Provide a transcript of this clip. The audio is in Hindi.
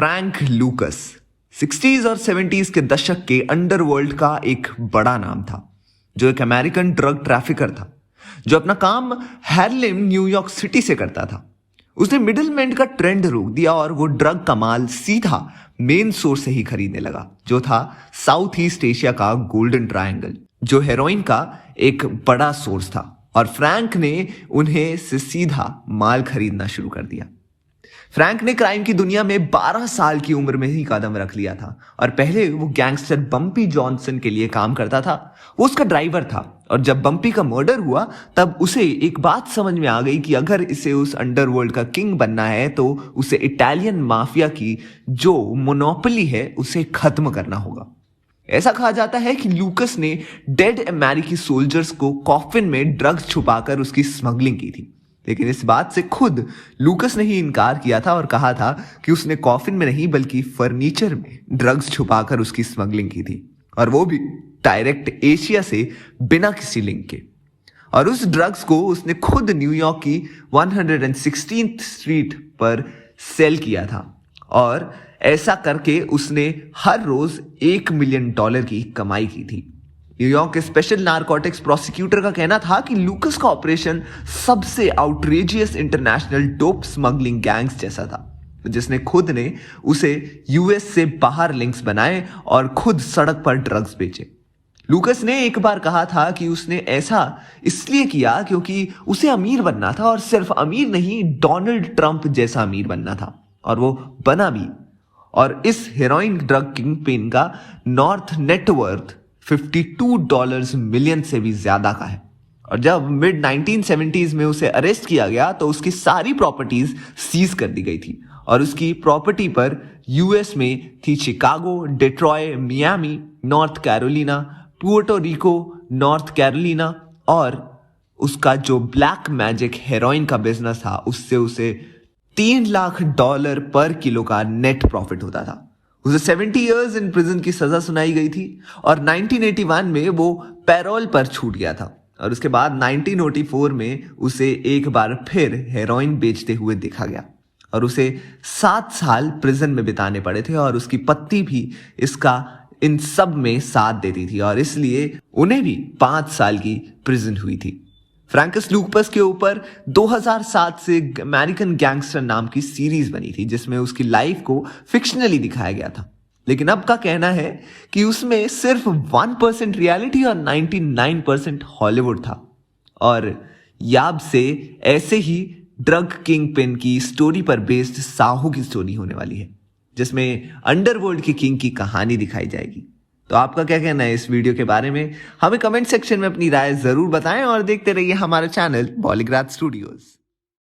फ्रैंक लूकस 60s और 70s के दशक के अंडरवर्ल्ड का एक बड़ा नाम था, जो एक अमेरिकन ड्रग ट्रैफिकर था जो अपना काम हार्लेम न्यूयॉर्क सिटी से करता था। उसने मिडिलमैन का ट्रेंड रोक दिया और वो ड्रग का माल सीधा मेन सोर्स से ही खरीदने लगा, जो था साउथ ईस्ट एशिया का गोल्डन ट्रायंगल, जो हेरोइन का एक बड़ा सोर्स था। और फ्रैंक ने उन्हें से सीधा माल खरीदना शुरू कर दिया। फ्रैंक ने क्राइम की दुनिया में 12 साल की उम्र में ही कदम रख लिया था और पहले वो गैंगस्टर बम्पी जॉनसन के लिए काम करता था। वो उसका ड्राइवर था और जब बम्पी का मर्डर हुआ तब उसे एक बात समझ में आ गई कि अगर इसे उस अंडरवर्ल्ड का किंग बनना है तो उसे इटालियन माफिया की जो मोनोपोली है उसे खत्म करना होगा। ऐसा कहा जाता है कि लूकस ने डेड अमेरिकी सोल्जर्स को कॉफिन में ड्रग्स छुपाकर उसकी स्मगलिंग की थी, लेकिन इस बात से खुद लूकस ने ही इनकार किया था और कहा था कि उसने कॉफिन में नहीं बल्कि फर्नीचर में ड्रग्स छुपाकर उसकी स्मगलिंग की थी, और वो भी डायरेक्ट एशिया से बिना किसी लिंक के। और उस ड्रग्स को उसने खुद न्यूयॉर्क की 116th स्ट्रीट पर सेल किया था और ऐसा करके उसने हर रोज $1 मिलियन की कमाई की थी। न्यूयॉर्क के स्पेशल नारकोटिक्स प्रोसिक्यूटर का कहना था कि लूकस का ऑपरेशन सबसे outrageous international dope smuggling gangs जैसा था, जिसने खुद ने उसे यूएस से बाहर लिंक्स बनाए और खुद सड़क पर ड्रग्स बेचे। लूकस ने एक बार कहा था कि उसने ऐसा इसलिए किया क्योंकि उसे अमीर बनना था, और सिर्फ अमीर नहीं, डोनाल्ड ट्रंप जैसा अमीर बनना था, और वो बना भी। और इस हेरोइन ड्रग किंगपिन का नॉर्थ नेटवर्थ $52 मिलियन से भी ज्यादा का है। और जब मिड 1970s में उसे अरेस्ट किया गया तो उसकी सारी प्रॉपर्टीज सीज कर दी गई थी, और उसकी प्रॉपर्टी पर यूएस में थी शिकागो, डेट्रॉय, मियामी, नॉर्थ कैरोलिना, पुर्टो रिको, नॉर्थ कैरोलिना, और उसका जो ब्लैक मैजिक हेरोइन का बिजनेस था उससे उसे $3 लाख पर किलो का नेट प्रॉफिट होता था। उसे 70 इयर्स इन प्रिजन की सजा सुनाई गई थी और 1981 में वो पैरोल पर छूट गया था, और उसके बाद 1984 में उसे एक बार फिर हेरोइन बेचते हुए देखा गया और उसे 7 साल प्रिजन में बिताने पड़े थे, और उसकी पत्नी भी इन सब में साथ देती थी और इसलिए उन्हें भी 5 साल की प्रिजन हुई थी। फ्रैंकस लूकस के ऊपर 2007 से अमेरिकन गैंगस्टर नाम की सीरीज बनी थी, जिसमें उसकी लाइफ को फिक्शनली दिखाया गया था, लेकिन अब का कहना है कि उसमें सिर्फ 1% रियलिटी और 99% हॉलीवुड था। और याब से ऐसे ही ड्रग किंग पिन की स्टोरी पर बेस्ड साहू की स्टोरी होने वाली है, जिसमें अंडरवर्ल्ड की किंग की कहानी दिखाई जाएगी। तो आपका क्या कहना है इस वीडियो के बारे में? हमें कमेंट सेक्शन में अपनी राय जरूर बताएं और देखते रहिए हमारा चैनल बॉलीग्राज स्टूडियोज।